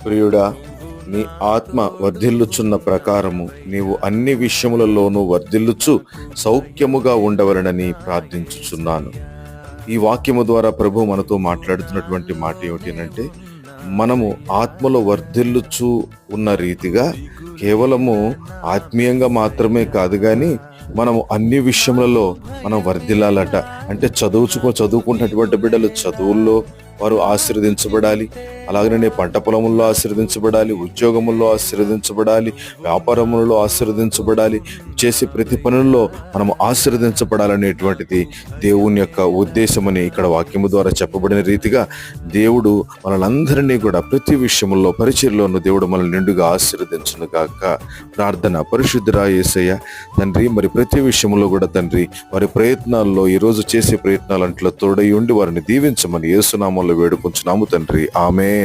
ప్రియుడా, నీ ఆత్మ వర్ధిల్లుచున్న ప్రకారము నీవు అన్ని విషయములలోనూ వర్ధిల్లుచు సౌఖ్యముగా ఉండవలనని ప్రార్థించుచున్నాను. ఈ వాక్యము ద్వారా ప్రభు మనతో మాట్లాడుతున్నటువంటి మాట ఏమిటంటే, మనము ఆత్మలో వర్ధిల్లుచు ఉన్న రీతిగా కేవలము ఆత్మీయంగా మాత్రమే కాదు కానీ మనము అన్ని విషయములలో మనం వర్ధిల్లాలట. అంటే చదువుకుంటున్నటువంటి బిడ్డలు చదువుల్లో వారు ఆశీర్వదించబడాలి. అలాగనే పంట పొలముల్లో ఆశీర్వదించబడాలి, ఉద్యోగముల్లో ఆశీర్వదించబడాలి, వ్యాపారములలో ఆశీర్వదించబడాలి. చేసే ప్రతి పనుల్లో మనము ఆశీర్వదించబడాలనేటువంటిది దేవుని యొక్క ఉద్దేశమని ఇక్కడ వాక్యము ద్వారా చెప్పబడిన రీతిగా దేవుడు మనలందరినీ కూడా ప్రతి విషయంలో పరిచర్లోనూ దేవుడు మనల్ని నిండుగా ఆశీర్వదించును గాక. ప్రార్థన. పరిశుద్ధుడా యేసయ్య తండ్రి, మరి ప్రతి విషయంలో కూడా తండ్రి వారి ప్రయత్నాల్లో ఈరోజు చేసే ప్రయత్నాలంట్లో తోడై ఉండి వారిని దీవించమని యేసునామంలో వేడుకుంటున్నాము తండ్రి. ఆమేన్.